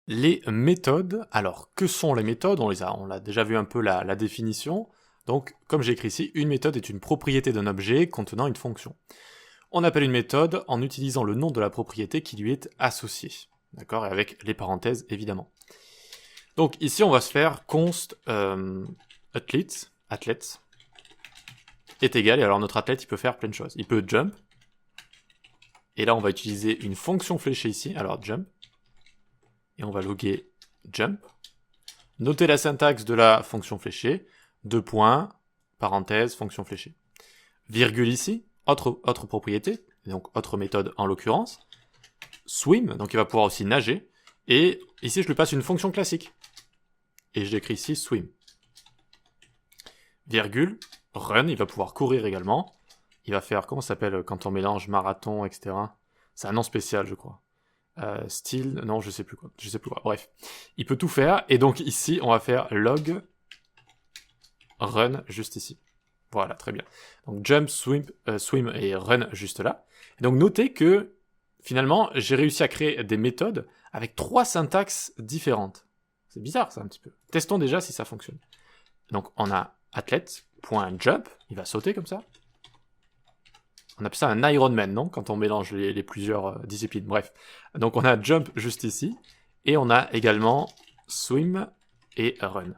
Les méthodes, alors que sont les méthodes? On l'a déjà vu un peu la définition. Donc, comme j'ai écrit ici, une méthode est une propriété d'un objet contenant une fonction. On appelle une méthode en utilisant le nom de la propriété qui lui est associée. D'accord? Et avec les parenthèses, évidemment. Donc ici, on va se faire const athlete est égal, et alors notre athlète, il peut faire plein de choses. Il peut jump, et là, on va utiliser une fonction fléchée ici, alors jump, et on va loguer jump. Notez la syntaxe de la fonction fléchée, deux points, parenthèse, fonction fléchée. Virgule ici, autre propriété, donc autre méthode en l'occurrence. Swim, donc il va pouvoir aussi nager, et ici je lui passe une fonction classique. Et je l'écris ici swim. Virgule, run, il va pouvoir courir également. Il va faire, comment ça s'appelle quand on mélange marathon, etc. C'est un nom spécial, je crois. Style, non, je sais plus quoi. Bref, il peut tout faire. Et donc ici, on va faire log run juste ici. Voilà, très bien. Donc jump, swim et run juste là. Et donc notez que finalement, j'ai réussi à créer des méthodes avec 3 syntaxes différentes. C'est bizarre ça un petit peu. Testons déjà si ça fonctionne. Donc on a athlete.jump, il va sauter comme ça. On appelle ça un Ironman, non? Quand on mélange les plusieurs disciplines. Bref. Donc on a jump juste ici. Et on a également swim et run.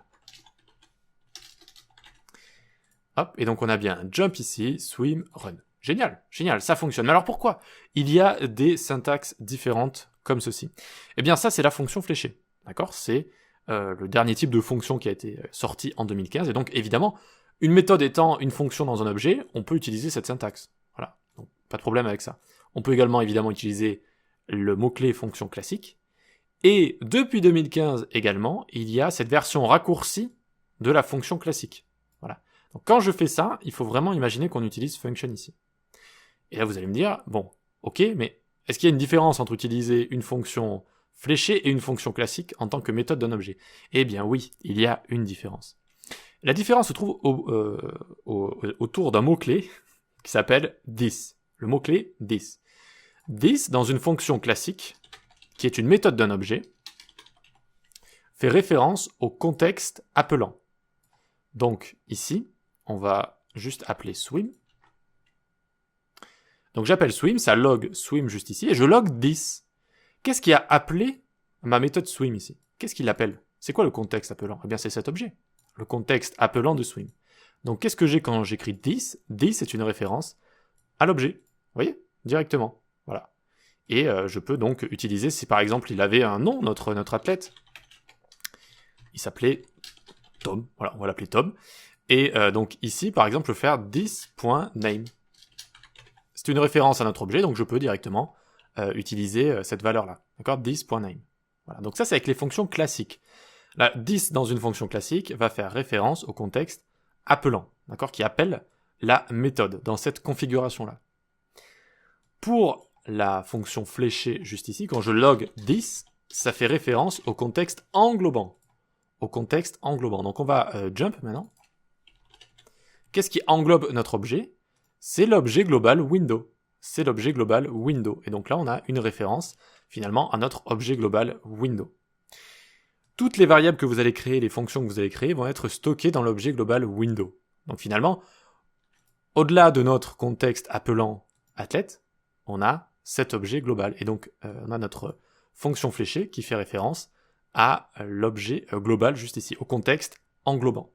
Hop, et donc on a bien jump ici, swim, run. Génial, génial, ça fonctionne. Mais alors pourquoi il y a des syntaxes différentes comme ceci? Eh bien ça, c'est la fonction fléchée. D'accord? C'est le dernier type de fonction qui a été sorti en 2015. Et donc évidemment, une méthode étant une fonction dans un objet, on peut utiliser cette syntaxe. Voilà, donc pas de problème avec ça. On peut également évidemment utiliser le mot-clé fonction classique. Et depuis 2015 également, il y a cette version raccourcie de la fonction classique. Voilà. Donc quand je fais ça, il faut vraiment imaginer qu'on utilise function ici. Et là vous allez me dire, bon, ok, mais est-ce qu'il y a une différence entre utiliser une fonction fléchée et une fonction classique en tant que méthode d'un objet? Eh bien oui, il y a une différence. La différence se trouve autour d'un mot-clé qui s'appelle this. Le mot-clé this. This, dans une fonction classique, qui est une méthode d'un objet, fait référence au contexte appelant. Donc ici, on va juste appeler swim. Donc j'appelle swim, ça log swim juste ici, et je log this. Qu'est-ce qui a appelé ma méthode swim ici? Qu'est-ce qu'il appelle? C'est quoi le contexte appelant? Eh bien c'est cet objet, le contexte appelant de swim. Donc qu'est-ce que j'ai quand j'écris this? This est une référence à l'objet, vous voyez? Directement, voilà. Et je peux donc utiliser, si par exemple il avait un nom, notre athlète, il s'appelait Tom, voilà, on va l'appeler Tom. Et donc ici, par exemple, je vais faire this.name. C'est une référence à notre objet, donc je peux directement utiliser cette valeur-là. D'accord? This.name. Voilà, donc ça, c'est avec les fonctions classiques. Là, this dans une fonction classique va faire référence au contexte appelant, d'accord? Qui appelle la méthode dans cette configuration-là. Pour la fonction fléchée juste ici, quand je log this, ça fait référence au contexte englobant. Au contexte englobant. Donc on va jump maintenant. Qu'est-ce qui englobe notre objet? C'est l'objet global window. C'est l'objet global window. Et donc là, on a une référence, finalement, à notre objet global window. Toutes les variables que vous allez créer, les fonctions que vous allez créer, vont être stockées dans l'objet global window. Donc finalement, au-delà de notre contexte appelant athlète, on a cet objet global. Et donc, on a notre fonction fléchée qui fait référence à l'objet global juste ici, au contexte englobant.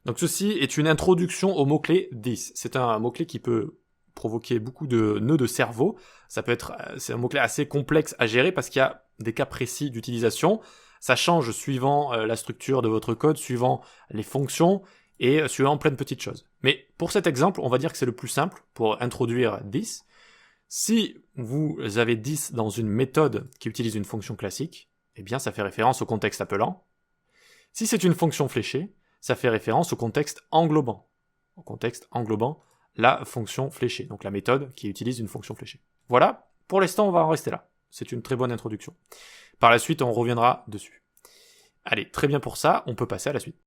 Donc ceci est une introduction au mot-clé this. C'est un mot-clé qui peut provoquer beaucoup de nœuds de cerveau. C'est un mot-clé assez complexe à gérer parce qu'il y a des cas précis d'utilisation. Ça change suivant la structure de votre code, suivant les fonctions et suivant plein de petites choses. Mais pour cet exemple, on va dire que c'est le plus simple pour introduire this. Si vous avez this dans une méthode qui utilise une fonction classique, eh bien ça fait référence au contexte appelant. Si c'est une fonction fléchée, ça fait référence au contexte englobant. Au contexte englobant la fonction fléchée, donc la méthode qui utilise une fonction fléchée. Voilà, pour l'instant on va en rester là. C'est une très bonne introduction. Par la suite on reviendra dessus. Allez, très bien pour ça, on peut passer à la suite.